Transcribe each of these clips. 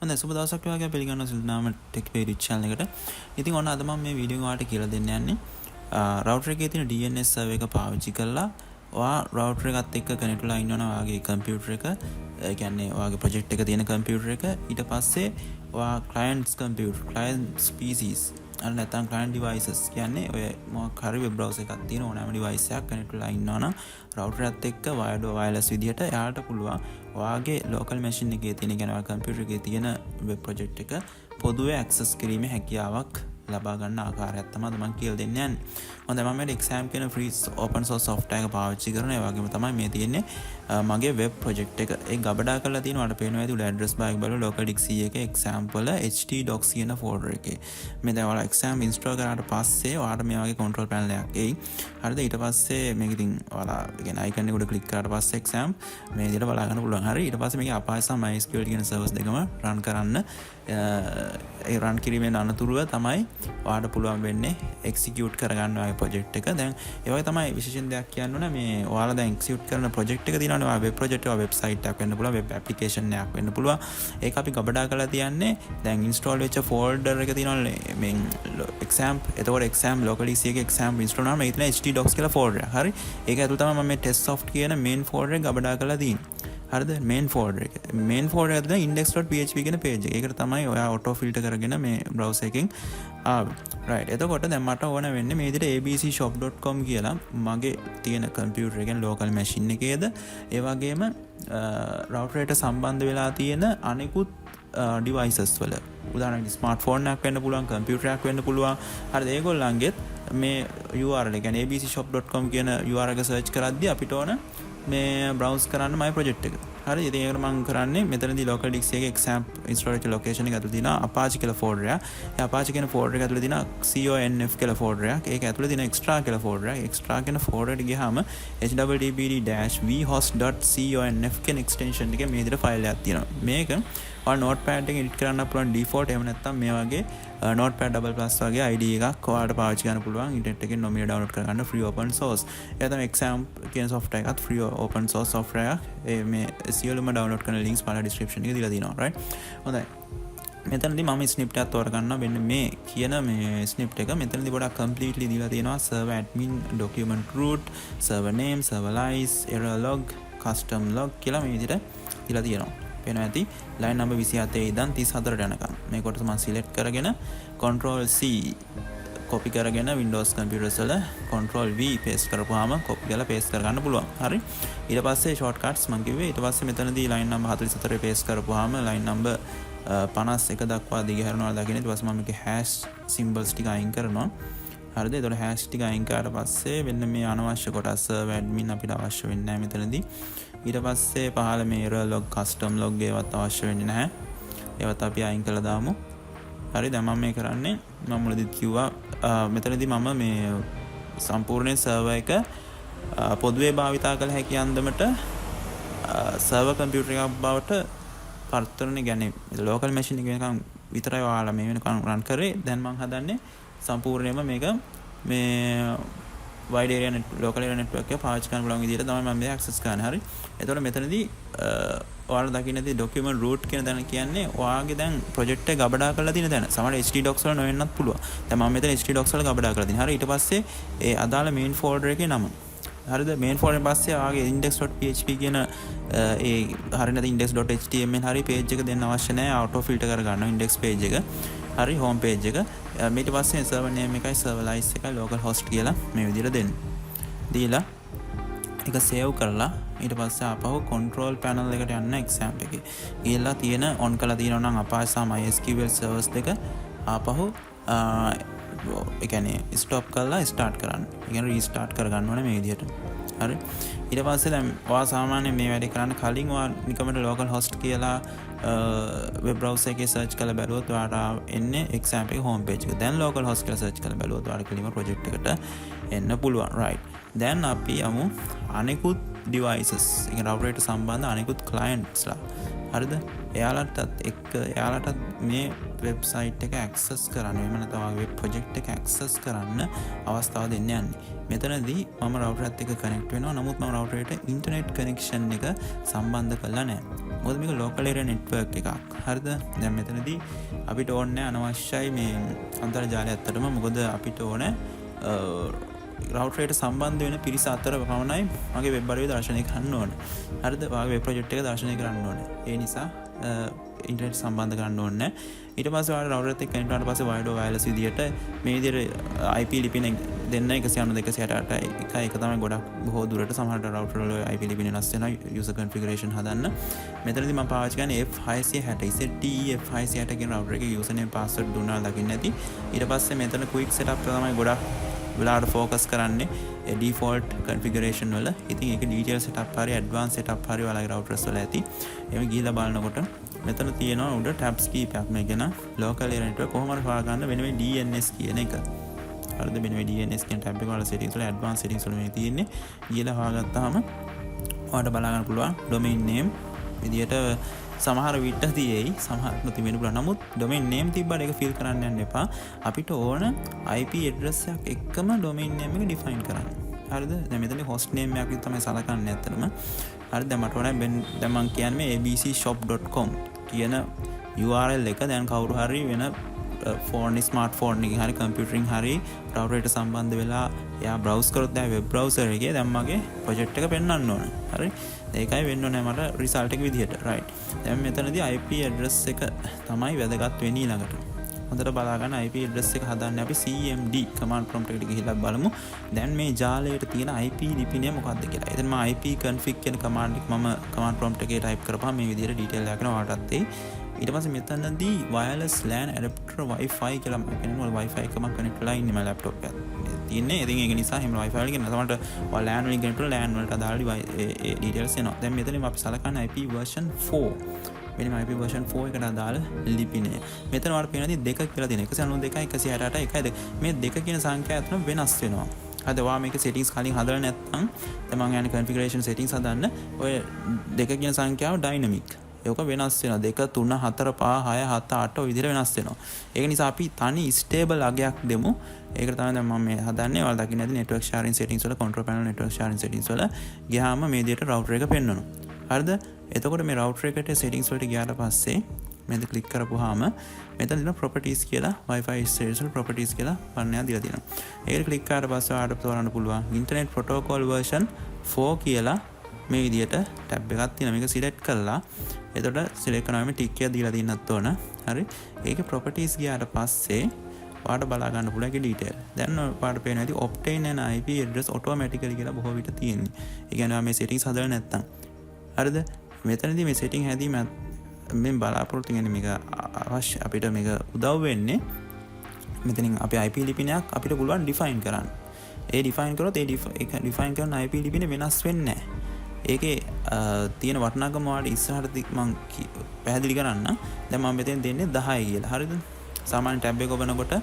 හොඳයි සුබ දවසක් වගේ පිළිගන්න සිල්නාම ටෙක් පේජ් channel එකට. ඉතින් ඔන්න අද මම මේ වීඩියෝ එක ඔයාලට කියලා දෙන්න යන්නේ router එකේ තියෙන DNS server එක පාවිච්චි කරලා ඔයා router එකත් එක්ක connect වෙලා ඉන්නවනම් ඔයාගේ computer එක ඒ කියන්නේ ඔයාගේ project එක තියෙන computer එක ඊට පස්සේ ඔයා clients computer clients PCs අර නැත්නම් client devices කියන්නේ ඔය මොකක් හරි web browser එකක් තියෙන ඕනෑම device එකක් connect වෙලා ඉන්නවනම් router එකත් එක්ක wired wireless විදිහට එයාට පුළුවන් ඔයාගේ local machine එකේ තියෙන කියන්නේ ඔයාගේ computer එකේ තියෙන web project එක පොදුවේ access කිරීමේ හැකියාවක් ලබා ගන්න ආකාරයක් තමයි මම කියලා දෙන්න යන්නේ. හොඳයි මම මේ XAMPP කියන free open source software එක පාවිච්චි කරන ඒ වගේම තමයි මේ තියෙන්නේ මගේ web project එක. ඒ ගබඩා කරලා තියෙන වලට පේනවා ඇති උඩ address bar එක බලලා local disk එකේ XAMPP වල htdocs කියන folder එකේ. මේ දැන් ඔයාලා XAMPP install කරාට පස්සේ ඔයාලට මේ වගේ control panel එකක් එයි. හරිද? ඊට පස්සේ මේක ඉතින් ඔයාලා කියන්නේ icon එක උඩ click කරාට පස්සේ XAMPP මේ විදිහට බලා ගන්න පුළුවන්. හරි. ඊට පස්සේ මේකේ Apache සහ MySQL කියන servers දෙකම run කරන්න ඒ රන් කිරීමෙන් අනතුරුව තමයි ඔයාලට පුළුවන් වෙන්නේ execute කරගන්න ඔයාගේ project එක. දැන් ඒ වගේ තමයි විශේෂයෙන් දෙයක් කියන්න ඕන මේ ඔයාලා දැන් execute කරන project එක තියෙනවානේ ඔයාලා web project එක website එකක් වෙන්න පුළුවන් web application එකක් වෙන්න පුළුවන්. ඒක අපි ගබඩා කරලා තියන්නේ දැන් install වෙච්ච folder එක තියෙනවානේ මේ XAMPP. එතකොට XAMPP local disk එකේ XAMPP install කරනවා මේක තියෙන htdocs කියලා folder එක. හරි. ඒක ඇතුළේ තමයි මම මේ testsoft කියන main folder එක ගබඩා කරලා තියෙන්නේ. හරිද main folder එක ඇතුළේ තියෙන index.php කියන page එක. ඒකට තමයි ඔයා auto filter කරගෙන මේ browser එකෙන් ආවේ. right. එතකොට දැන් මට ඕන වෙන්නේ මේ විදිහට abcshop.com කියලා මගේ තියෙන computer එකෙන් local machine එකේද ඒ වගේම router එකට සම්බන්ධ වෙලා තියෙන අනිකුත් devices වල උදාහරණයක් smartphone එකක් වෙන්න පුළුවන් computer එකක් වෙන්න පුළුවන්. හරිද? ඒගොල්ලන්ගෙත් මේ URL එක කියන්නේ abcshop.com කියන URL එක search කරද්දී අපිට ඕන මේ browse කරන්න my project එක. හරි. ඉතින් ඒකට මම කරන්නේ මෙතනදී local disk එකේ XAMPP install වෙච්ච location එක ඇතුළේ තියෙන Apache කියලා folder එක. ඒ Apache කියන folder එක ඇතුළේ තියෙන CONF කියලා folder එක. ඒක ඇතුළේ තියෙන extra කියලා folder එක. extra කියන folder එකට ගියාම httpd-vhost.conf කියන extension එකේ මේ විදිහට file එකක් තියෙනවා. මේක ඔයාලා Notepad එකෙන් edit කරන්න පුළුවන් default එහෙම නැත්නම් මේ වගේ Notepad double plus වගේ IDE එකක් ඔයාලට පාවිච්චි කරන්න පුළුවන් ඉන්ටර්නෙට් එකෙන් නොමිලේ download කරගන්න free open source. ඒ තමයි XAMPP කියන software එකත් free open source software එකක්. මේ සියලුම download කරන links පාලා description එකේ දීලා තියෙනවා. right. හොඳයි. මෙතනදී මම snippet එකක් තෝරගන්නවා මෙන්න මේ කියන මේ snippet එක මෙතනදී පොඩක් completely දීලා තියෙනවා server admin document root server name server lice error log custom log කියලා මේ විදිහට දීලා තියෙනවා. පේනවා ඇති line number 27 ඉඳන් 34ට යනකම් මේ කොටස මම select කරගෙන control C copy කරගෙන Windows computers වල control V paste කරපුවාම copy කරලා paste කරගන්න පුළුවන්. හරි. ඊට පස්සේ shortcuts මම කිව්වේ ඊට පස්සේ මෙතනදී line number 44 paste කරපුවාම line number 51 දක්වා දිගහැරනවා දකින්න. ඊට පස්සේ මම මේකේ hash symbols ටික අයින් කරනවා. හරිද? ඒතකොට hash ටික අයින් කරලා පස්සේ වෙන්න මේ අනවශ්‍ය කොටස් admin අපිට අවශ්‍ය වෙන්නේ නැහැ මෙතනදී. ඊට පස්සේ පහළ මේ error log custom log ඒවත් අවශ්‍ය වෙන්නේ නැහැ. ඒවත් අපි අයින් කළා දාමු. හරි. දැන් මම මේ කරන්නේ මම මුලදී කිව්වා මෙතනදී මම මේ සම්පූර්ණ server එක පොදුවේ භාවිතා කළ හැකි අන්දමට server computer එකක් බවට පරිවර්තනය කියන්නේ local machine එක වෙනකන් විතරයි ඔයාලා මේ වෙනකන් run කරේ. දැන් මම හදන්නේ සම්පූර්ණයෙන්ම මේක මේ wide area local area network එක පාවිච්චි කරන්න පුළුවන් විදිහට තමයි මම මේ access කරන්නේ. හරි. එතකොට මෙතනදී ඔයාලා දකින්නදී document root කියන තැන කියන්නේ ඔයාගේ දැන් project එක ගබඩා කරලා තියෙන තැන. සමහර htdocs වල නොවෙන්නත් පුළුවන්. දැන් මම මෙතන htdocs වල ගබඩා කරලා තියෙනවා. හරි. ඊට පස්සේ ඒ අදාළ main folder එකේ නම. හරිද? main folder එකෙන් පස්සේ ඔයාගේ index.php කියන ඒ හරියට index.html හරි page එක දෙන්න අවශ්‍ය නැහැ. auto filter කර ගන්නවා index page එක. හරි home page එක. ඊට පස්සේ server name එකයි server lice එකයි local host කියලා මේ විදිහට දෙන්න. දීලා ඒක save කරලා ඊට පස්සේ ආපහු control panel එකට යන්න XAMPP එකේ. ගිහලා තියෙන on කරලා තියෙනවා නම් Apache සහ MySQL servers දෙක ආපහු ඒ කියන්නේ stop කරලා start කරන්න. ඒ කියන්නේ restart කරගන්න ඕනේ මේ විදිහට. හරි. ඊට පස්සේ දැන් ඔයා සාමාන්‍යයෙන් මේ වැඩේ කරන්න කලින් ඔයා නිකමට local host කියලා web browser එකේ search කරලා බැලුවොත් ඔයාට එන්නේ XAMPP එකේ home page එක. දැන් local host කියලා search කරලා බැලුවොත් ඔයාට කෙලිම project එකට එන්න පුළුවන්. right. දැන් අපි යමු අනිකුත් devices. ඒ කියන්නේ router එකට සම්බන්ධ අනිකුත් clients ලා හරිද? එයාලටත් මේ වෙබ්සයිට් එක ඇක්සස් කරන්න, එහෙම නැත්නම් ඔයාගේ වෙබ් ප්‍රොජෙක්ට් එක ඇක්සස් කරන්න අවස්ථාව දෙන්න යන්නේ. මෙතනදී මම රවුටර් එකත් එක්ක කනෙක්ට් වෙනවා. නමුත් මම රවුටර් එකට ඉන්ටර්නෙට් කනෙක්ෂන් එක සම්බන්ධ කරලා නැහැ. මොකද මේක ලෝකල් ඒරියා නෙට්වර්ක් එකක්. හරිද? දැන් මෙතනදී අපිට ඕනේ අනවශ්‍යයි මේ අන්තර්ජාලය ඇත්තටම. මොකද අපිට ඕනේ රවුටර් එකට සම්බන්ධ වෙන පිරිස අතර පමණයි මගේ වෙබ් අඩවිය දර්ශනය කරන්න ඕනේ. හරිද? ඔයාගේ වෙබ් ප්‍රොජෙක්ට් එක දර්ශනය කරන්න ඕනේ. ඒ නිසා ඉන්ටර්නෙට් සම්බන්ධ කරන්න ඕනේ. ඊට පස්සේ ඔයාලා රවුටර් එකත් එක්ක කනෙක්ට් වුණාට පස්සේ වයර්ඩ් වයර්ලස් විදියට මේ විදියට IP ලිපින දෙන්න 192.168 එක තමයි ගොඩක් බොහෝ දුරට සමහරට රවුටර් වල IP ලිපින වෙනස් වෙනවා යූසර් කන්ෆිගරේෂන් හදන්න. මෙතනදී මම පාවිච්චි කරන්නේ F560 F560 කියන රවුටර් එකේ යූසර් නේම් පාස්වර්ඩ් දුන්නා දකින්න ඇති. ඊට පස්සේ මෙතන ක්වික් සෙටප් තමයි ගොඩක් වෙලාවට ෆෝකස් කරන්නේ ඩිෆෝල්ට් කන්ෆිගරේෂන් වල. ඉතින් ඒක ඩීටේල් සෙටප් හරි ඇඩ්වාන්ස් සෙටප් හරි ඔයාලගේ රවුටර්ස් වල ඇති. එහෙම ගිහලා බලනකොට මෙතන තියෙනවා උඩ ටැබ්ස් කීපයක්. මේ කියන ලෝකල් ඒරියා නෙට්වර්ක් කොහොම හරි හොයාගන්න වෙන මේ DNS කියන එක. හරිද? මෙන්න මේ DNS කියන ටැබ් එක වල සෙටින්ග්ස් වල ඇඩ්වාන්ස් සෙටින්ග්ස් වල මේ තියෙන්නේ. ගිහලා හොයාගත්තාම ඔයාලට බලා ගන්න පුළුවන් ඩොමේන් නේම් විදියට සමහර විට තියෙයි, සමහරට තිබෙන්න පුළුවන්. නමුත් ඩොමේන් නේම් තිබ්බට ඒක ෆිල් කරන්න යන්න එපා. අපිට ඕන IP ඇඩ්‍රස් එකක් එක්කම ඩොමේන් නේම් එක ඩිෆයින් කරන්න. හරිද? දැන් මෙතන හොස්ට් නේම් එකක් තමයි සලකන්නේ ඇත්තටම. හරිද? දැන් මට ඕනේ දැන් මම කියන්නේ abcshop.com කියන URL එක දැන් කවුරු හරි වෙන ස්මාර්ට්ෆෝන් එකකින් හරි කම්පියුටරින් හරි රවුටර් එකට සම්බන්ධ වෙලා එයා බ්‍රවුස් කරොත් දැන් වෙබ් බ්‍රවුසර් එකේ දැන් මගේ ප්‍රොජෙක්ට් එක පෙන්වන්න ඕන. හරි? ඒකයි වෙන්න ඕනේ මට රිසල්ට් එක විදිහට. රයිට්. දැන් මෙතනදී IP ඇඩ්‍රස් එක තමයි වැදගත් වෙන්නේ ඊළඟට. හොඳට බලා ගන්න IP ඇඩ්‍රස් එක හදන්නේ අපි CMD command prompt එකට ගිහිල්ලා බලමු. දැන් මේ ජාලයට තියෙන IP ලිපිනය මොකක්ද කියලා. එතන මම IP config කියන command එක මම command prompt එකේ type කරපුවා මේ විදිහට detail එකක් කරන ඔයාලටත් එයි. ඊට පස්සේ මෙතනදී wireless LAN adapter wifi කියලා මම කියනවා wifi එක මම connect කරලා ඉන්නේ මගේ laptop එකත්. තියෙන්නේ. ඉතින් ඒක නිසා එහෙම wifi වලින් තමයි LAN වලින් connect කරලා LAN වලට අදාළ details එනවා. දැන් මෙතනින් අපි සලකන්නේ IP version 4. මෙන්න IP version 4 එකට අදාළ ලිපිනය. මෙතන වල පේනදී 2 කියලා තියෙන 192 168 1 මේ 2 කියන සංඛ්‍යාව අතර වෙනස් වෙනවා. හරිද? ඔයා මේක settings කලින් හදලා නැත්නම් දැන් මම යන්නේ configuration settings හදන්න. ඔය 2 කියන සංඛ්‍යාව dynamic. ඒක වෙනස් වෙනවා. 2 3 4 5 6 7 8 ඔය විදිහට වෙනස් වෙනවා. ඒක නිසා අපි තනි stable අගයක් දෙමු. ඒකට තමයි දැන් මම මේ හදන්නේ. ඔයාලා දකින්න ඇති network sharing settings වල control panel network sharing settings වල ගියාම මේ විදිහට router එක පෙන්වනවා. හරිද? එතකොට මේ router එකට settings වලට ගියාට පස්සේ මෙතන click කරපුවාම මෙතන තියෙන properties කියලා Wi-Fi service properties කියලා වර්ණයක් දීලා තියෙනවා. ඒක click කරාට පස්සේ ඔයාලට තෝරන්න පුළුවන් internet protocol version 4 කියලා මේ විදිහට tab එකක් තියෙනවා. මේක select කරලා එතකොට select කරනවා මේ tick එක දීලා තියෙනත් ඕන. හරි? ඒකේ properties ගියාට පස්සේ ඔයාලට බලා ගන්න පුළුවන් ඒකේ detail. දැන් ඔයාලට පේනවා ඉතින් obtain an IP address automatically කියලා බොහෝ විට තියෙන්නේ. ඒ කියන්නේ මේ settings හදලා නැත්තම්. හරිද? මෙතනදී මේ setting හැදීම මේ බලාපොරොත්තු වෙන්නේ මේක අවශ්‍ය අපිට මේක උදව් වෙන්නේ මෙතනින් අපි IP ලිපිනයක් අපිට පුළුවන් define කරන්න. ඒ define කරොත් ඒ define කරන IP ලිපින වෙනස් වෙන්නේ නැහැ. ඒකේ තියෙන වටිනාකම වලට ඉස්සරහට මම පැහැදිලි කරන්න. දැන් මම මෙතෙන් දෙන්නේ 10 කියලා. හරිද? සාමාන්‍ය ටැබ් එක ඔබනකොට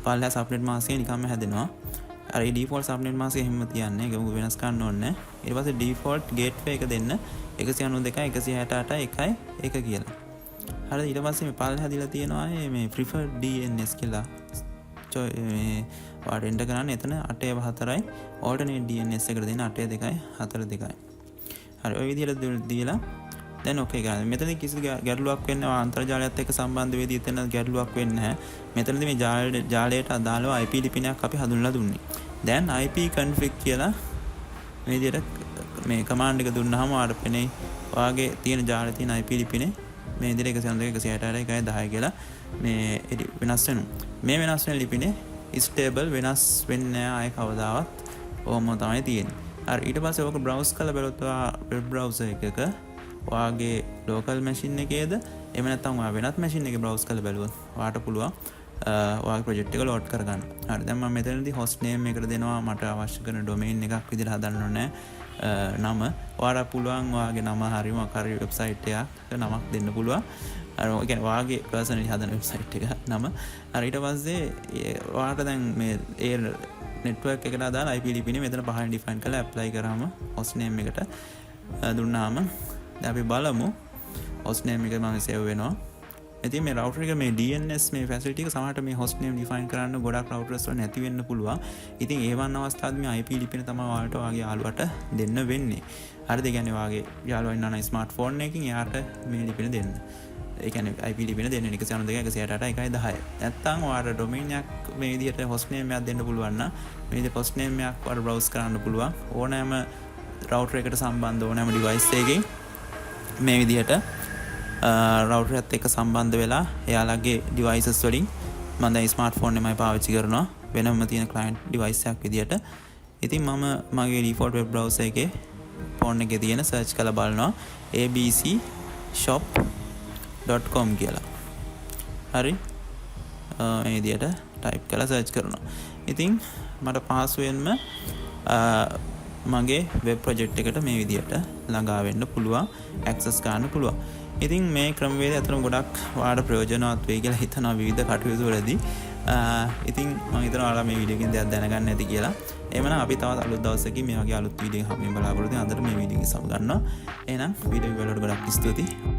පල්ලා සබ්නෙට් මාස්ක් එක නිකම්ම හැදෙනවා. අර ඒ ඩිෆෝල්ට් සබ්නෙට් මාස්ක් එක හැමම තියන්නේ. ඒක වෙනස් කරන්න ඕනේ නැහැ. ඊට පස්සේ ඩිෆෝල්ට් ගේට්වේ එක දෙන්න 192.168.1 1 කියලා. හරිද? ඊට පස්සේ මේ පල්ලා හැදිලා තියෙනවා මේ preferred DNS කියලා. මේ වාට එන්ටර් කරන්න එතන 8.4යි alternate DNS එකට දෙන්න 8.2.4.2. හරි ඔය විදිහට දීලා දැන් ඕකේ ගන්න. මෙතනදී කිසි ගැටලුවක් වෙන්නේ නැහැ. අන්තර්ජාලයත් එක්ක සම්බන්ධ වෙදී එතන ගැටලුවක් වෙන්නේ නැහැ. මෙතනදී මේ ජාලයට අදාළව IP ලිපිනයක් අපි හඳුන්වලා දුන්නේ. දැන් IP config කියලා මේ විදිහට මේ command එක දුන්නාම ඔයාලට පෙනේ ඔයාගේ තියෙන ජාලේ තියෙන IP ලිපිනේ මේ විදිහට 192.168.1 කියලා මේ වෙනස් වෙනවා. මේ වෙනස් වෙන ලිපිනේ stable වෙනස් වෙන්නේ නැහැ ආයේ කවදාවත්. ඕම තමයි තියෙන්නේ. හරි ඊට පස්සේ ඔක browse කරලා බලුවත් web browser එකක ඔයාගේ local machine එකේද එහෙම නැත්නම් ඔයා වෙනත් machine එකේ browse කරලා බලුවොත් ඔයාට පුළුවන් ඔයාගේ project එක load කරගන්න. හරි දැන් මම මෙතනදී host name එකට දෙනවා මට අවශ්‍ය කරන domain එකක් විදිහට හදන්න ඕනේ. නම ඔයාලා පුළුවන් ඔයාගේ නම හරි මොකක් හරි website එකක නමක් දෙන්න පුළුවන්. අර ඒ කියන්නේ ඔයාගේ personally හදන website එක නම. හරි ඊට පස්සේ ඔයාට දැන් මේ ඒ network එකට අදාළ IP ලිපිනේ මෙතන පහලින් define කරලා apply කරාම host name එකට දුන්නාම දැන් අපි බලමු host name එක මම save වෙනවා. ඉතින් මේ router එක මේ DNS මේ facility එක සමහරට මේ host name define කරන්න ගොඩක් routers වල නැති වෙන්න පුළුවන්. ඉතින් ඒ වන් අවස්ථාවේදී මේ IP ලිපින තමයි ඔයාලට ඔයාගේ යාළුවට දෙන්න වෙන්නේ. හරිද? ඒ කියන්නේ ඔයාගේ යාළුවා ඉන්නා නම් ස්මාර්ට්ෆෝන් එකකින් එයාට මේ ලිපින දෙන්න. ඒ කියන්නේ IP ලිපින දෙන්න 192 168 110. නැත්තම් ඔයාලට domain එකක් මේ විදිහට host name එකක් දෙන්න පුළුවන් නම් මේ විදිහට host name එකක් ඔයාලා browse කරන්න පුළුවන්. ඕනෑම router එකට සම්බන්ධ ඕනෑම device එකකින් මේ විදිහට router එකත් එක්ක සම්බන්ධ වෙලා එයාලගේ devices වලින් මම දැන් smartphone එකමයි පාවිච්චි කරනවා වෙනම තියෙන client device එකක් විදියට. ඉතින් මම මගේ default web browser එකේ phone එකේ තියෙන search කරලා බලනවා abcshop.com කියලා. හරි. මේ විදියට type කරලා search කරනවා. ඉතින් මට පහසුවෙන්ම මගේ web project එකට මේ විදියට ළඟා වෙන්න පුළුවන්, access ගන්න පුළුවන්. ඉතින් මේ ක්‍රමවේදය අතර ගොඩක් ඔයාලට ප්‍රයෝජනවත් වෙයි කියලා හිතනවා විවිධ කටයුතු වලදී. ඉතින් මම හිතනවා ඔයාලා මේ වීඩියෝ එකෙන් දෙයක් දැනගන්න ඇති කියලා. එහෙමනම් අපි තවත් අලුත් දවසකින් මේ වගේ අලුත් වීඩියෝ එකක් හම්බෙන්න බලාපොරොත්තු වෙනවා. අදට මේ වීඩියෝ එක සම ගන්නවා. එහෙනම් වීඩියෝ එක බලනකොට ගොඩක් ස්තුතියි.